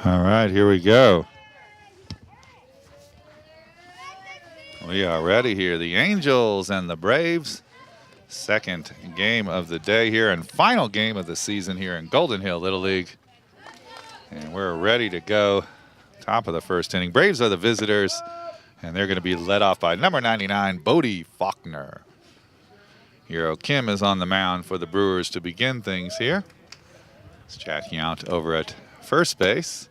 All right, here we go. We are ready here. The Angels and the Braves. Second game of the day here and final game of the season here in Golden Hill Little League. And we're ready to go. Top of the first inning. Braves are the visitors, and they're going to be led off by number 99, Bodie Faulkner. Hero Kim is on the mound for the Brewers to begin things here. It's Jack Yount over at first base.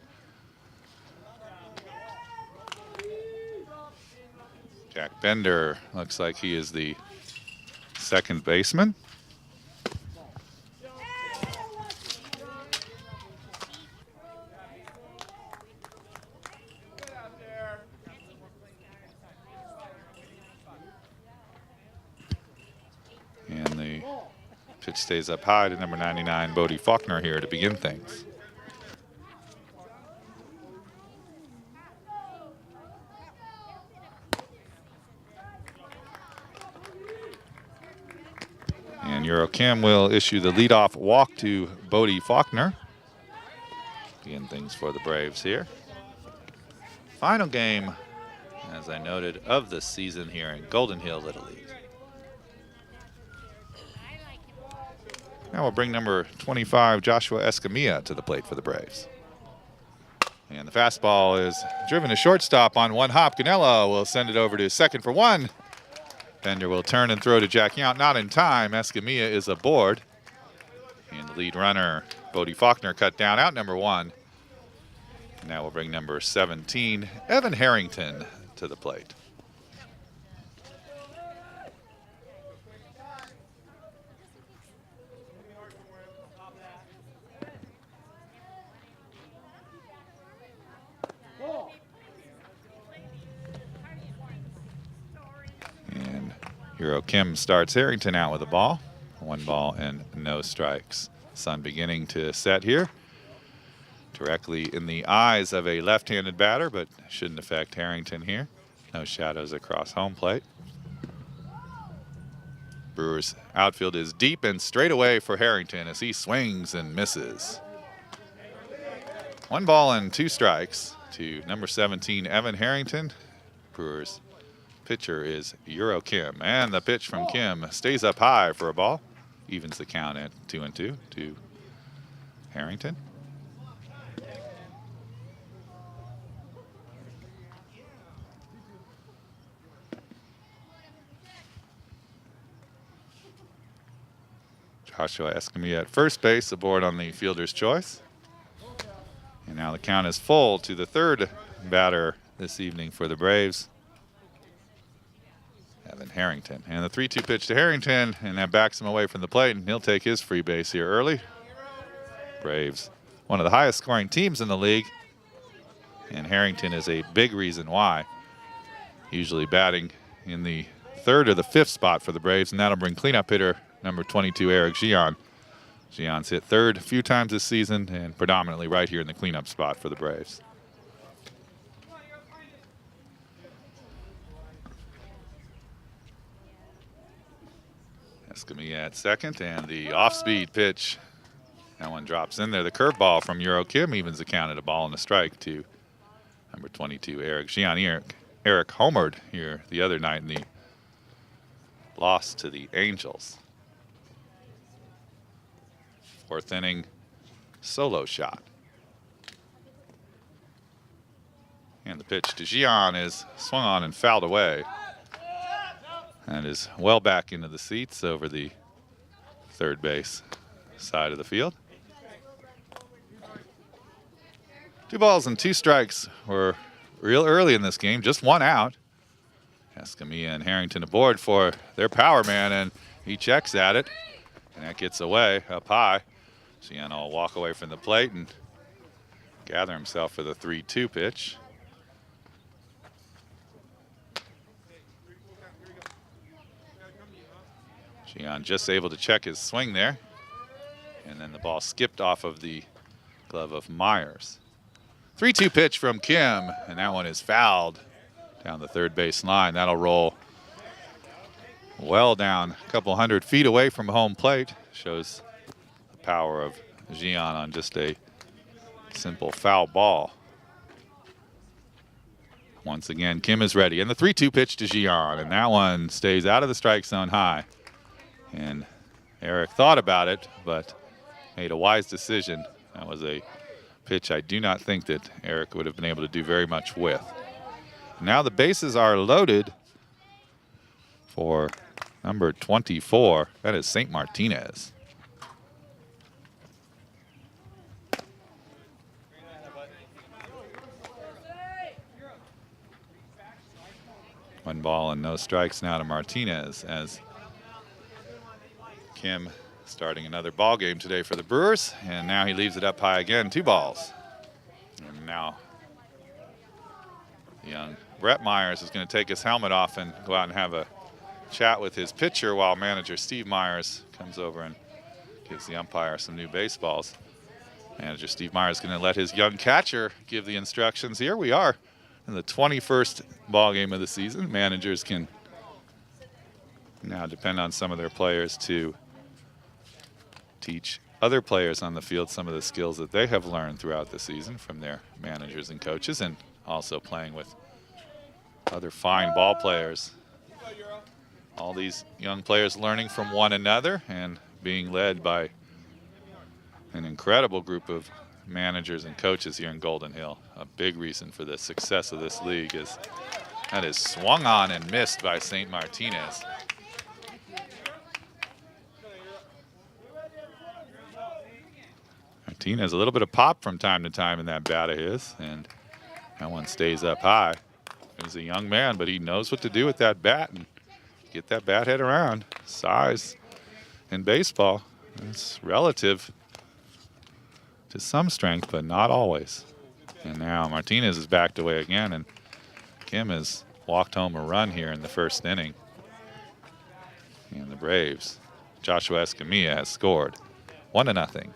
Jack Bender looks like he is the second baseman. And the pitch stays up high to number 99, Bodie Faulkner here to begin things. And Euro Kim will issue the leadoff walk to Bodie Faulkner. Begin things for the Braves here. Final game, as I noted, of the season here in Golden Hill Little League. Now we'll bring number 25, Joshua Escamilla, to the plate for the Braves. And the fastball is driven to shortstop on one hop. Ganella will send it over to second for one. Bender will turn and throw to Jack Yount, not in time. Escamilla is aboard. And the lead runner, Bodie Faulkner, cut down, out number one. Now we'll bring number 17, Evan Harrington, to the plate. And Hero Kim starts Harrington out with a ball. 1 ball and no strikes. Sun beginning to set here. Directly in the eyes of a left-handed batter, but shouldn't affect Harrington here. No shadows across home plate. Brewers outfield is deep and straight away for Harrington as he swings and misses. 1 ball and 2 strikes to number 17, Evan Harrington. Brewers pitcher is Euro Kim, and the pitch from Kim stays up high for a ball. Evens the count at 2-2 to Harrington. Joshua Escamilla at first base, aboard on the fielder's choice. And now the count is full to the third batter this evening for the Braves, Evan Harrington. And the 3-2 pitch to Harrington, and that backs him away from the plate, and he'll take his free base here early. Braves, one of the highest scoring teams in the league, and Harrington is a big reason why. Usually batting in the 3rd or the 5th spot for the Braves, and that'll bring cleanup hitter number 22, Eric Gian. Gian's hit 3rd a few times this season, and predominantly right here in the cleanup spot for the Braves. Escamilla at second, and the off-speed pitch. That one drops in there. The curveball from Euro Kim evens the count at a ball and a strike to number 22, Eric Gian. Eric homered here the other night in the loss to the Angels. 4th inning solo shot. And the pitch to Gian is swung on and fouled away. And is well back into the seats over the third base side of the field. 2 balls and 2 strikes were real early in this game, just 1 out. Escamilla and Harrington aboard for their power man, and he checks at it, and that gets away up high. Gian will walk away from the plate and gather himself for the 3-2 pitch. Gian just able to check his swing there, and then the ball skipped off of the glove of Myers. 3-2 pitch from Kim, and that one is fouled down the third base line. That'll roll well down a couple hundred feet away from home plate. Shows the power of Gian on just a Simple foul ball. Once again, Kim is ready. And the 3-2 pitch to Gian, and that one stays out of the strike zone high. And Eric thought about it, but made a wise decision. That was a pitch I do not think that Eric would have been able to do very much with. Now the bases are loaded for number 24. That is St. Martinez. One ball and no strikes now to Martinez as Kim starting another ball game today for the Brewers, and now he leaves it up high again, 2 balls. And now young Brett Myers is going to take his helmet off and go out and have a chat with his pitcher while manager Steve Myers comes over and gives the umpire some new baseballs. Manager Steve Myers is going to let his young catcher give the instructions. Here we are in the 21st ball game of the season. Managers can now depend on some of their players to teach other players on the field some of the skills that they have learned throughout the season from their managers and coaches, and also playing with other fine ball players. All these young players learning from one another and being led by an incredible group of managers and coaches here in Golden Hill. A big reason for the success of this league is that is swung on and missed by St. Martinez. Martinez, a little bit of pop from time to time in that bat of his, and that one stays up high. He's a young man, but he knows what to do with that bat and get that bat head around. Size in baseball, it's relative to some strength, but not always. And now Martinez is backed away again, and Kim has walked home a run here in the first inning. And the Braves, Joshua Escamilla has scored 1-0.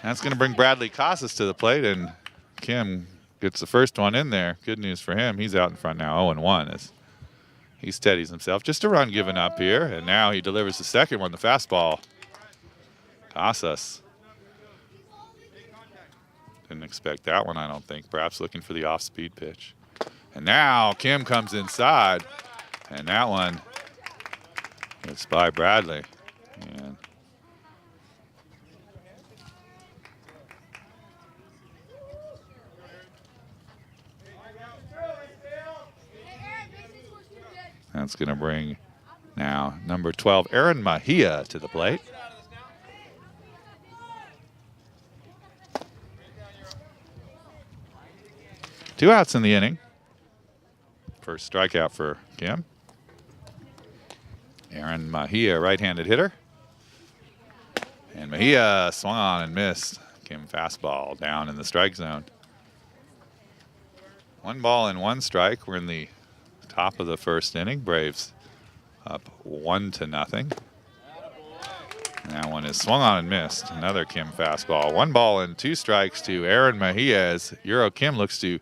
That's going to bring Bradley Casas to the plate, and Kim gets the first one in there. Good news for him. He's out in front now, 0-1, as he steadies himself. Just a run given up here, and now he delivers the second one, the fastball. Casas. Didn't expect that one, I don't think. Perhaps looking for the off-speed pitch. And now Kim comes inside, and that one is by Bradley. And that's going to bring now number 12, Aaron Mejia, to the plate. Two outs in the inning. First strikeout for Kim. Aaron Mejia, right-handed hitter. And Mejia swung on and missed. Kim fastball down in the strike zone. 1 ball and 1 strike. We're in the top of the first inning. Braves up 1-0. That one is swung on and missed. Another Kim fastball. 1 ball and 2 strikes to Aaron Mejia as Euro Kim looks to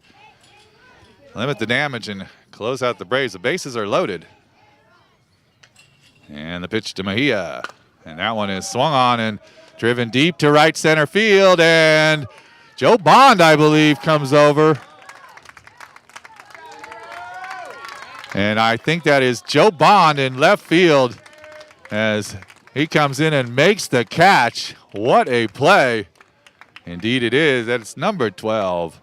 limit the damage and close out the Braves. The bases are loaded. And the pitch to Mejia. And that one is swung on and driven deep to right center field. And Joe Bond, I believe, comes over. And I think that is Joe Bond in left field as he comes in and makes the catch. What a play. Indeed it is. That's number 12.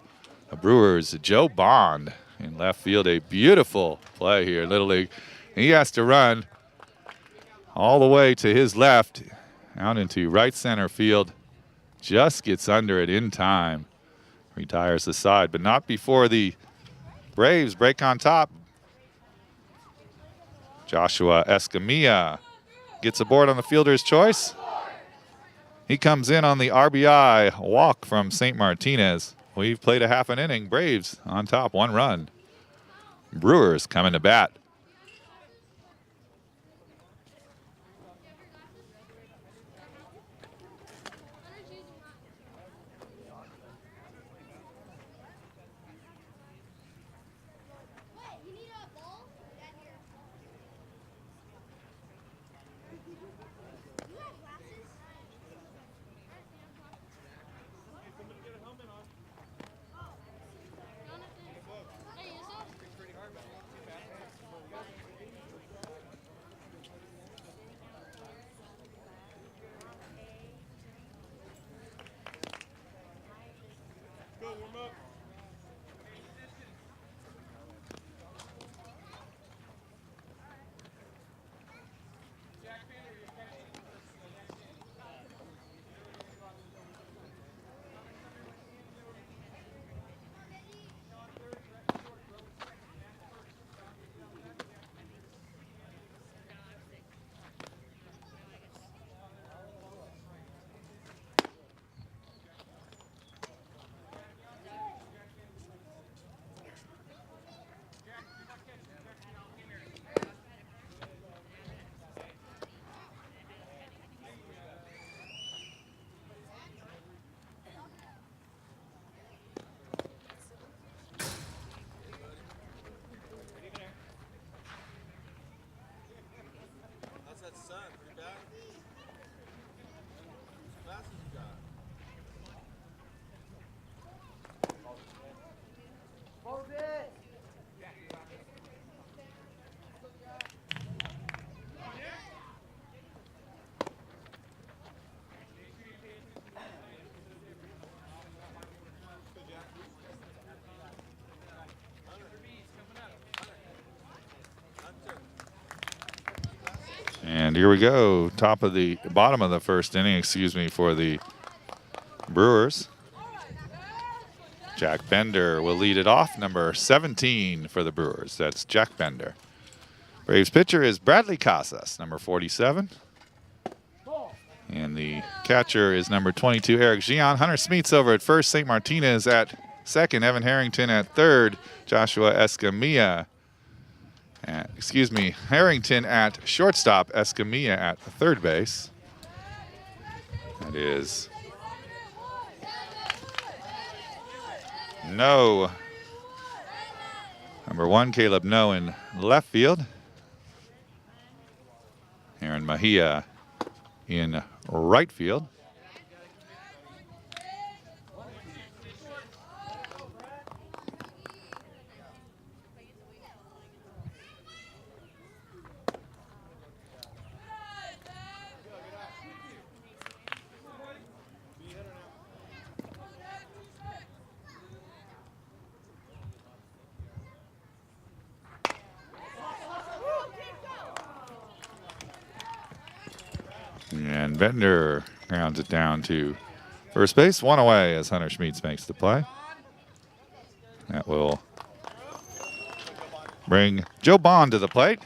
The Brewers, Joe Bond in left field. A beautiful play here, Little League. He has to run all the way to his left out into right center field. Just gets under it in time. Retires the side, but not before the Braves break on top. Joshua Escamilla gets aboard on the fielder's choice. He comes in on the RBI walk from St. Martinez. We've played a half an inning. Braves on top, 1 run. Brewers coming to bat. And here we go, bottom of the first inning, excuse me, for the Brewers. Jack Bender will lead it off, number 17 for the Brewers. That's Jack Bender. Braves pitcher is Bradley Casas, number 47. And the catcher is number 22, Eric Gian. Hunter Smeets over at first, St. Martinez at second, Evan Harrington at third, Joshua Escamilla. Harrington at shortstop, Escamilla at third base. That is No. Number 1, Caleb No in left field. Aaron Mejia in right field. And Bender grounds it down to first base, one away as Hunter Schmeets makes the play. That will bring Joe Bond to the plate.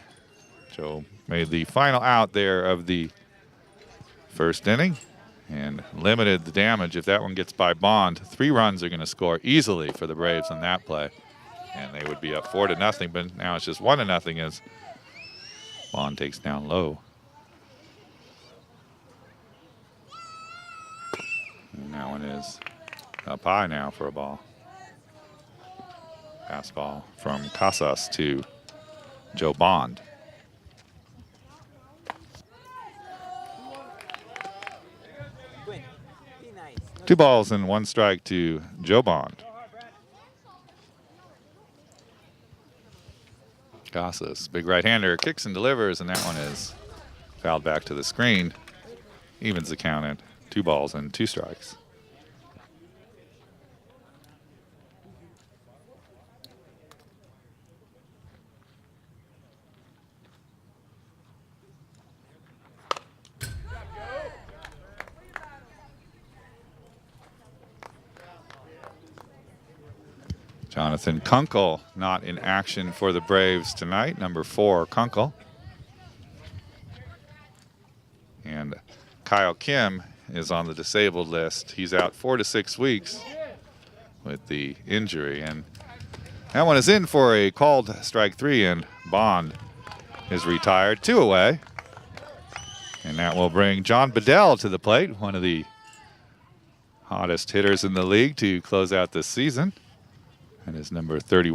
Joe made the final out there of the first inning and limited the damage. If that one gets by Bond, 3 runs are going to score easily for the Braves on that play. And they would be up 4-0, but now it's just 1-0 as Bond takes down low. And that one is up high now for a ball. Fastball from Casas to Joe Bond. Two balls and 1 strike to Joe Bond. Casas, big right-hander, kicks and delivers, and that one is fouled back to the screen. Evens the count at 2 balls and 2 strikes. Jonathan Kunkel not in action for the Braves tonight, number 4, Kunkel. And Kyle Kim is on the disabled list. He's out 4 to 6 weeks with the injury. And that one is in for a called strike 3, and Bond is retired. 2 away. And that will bring John Bedell to the plate, one of the hottest hitters in the league to close out this season. And his number 31.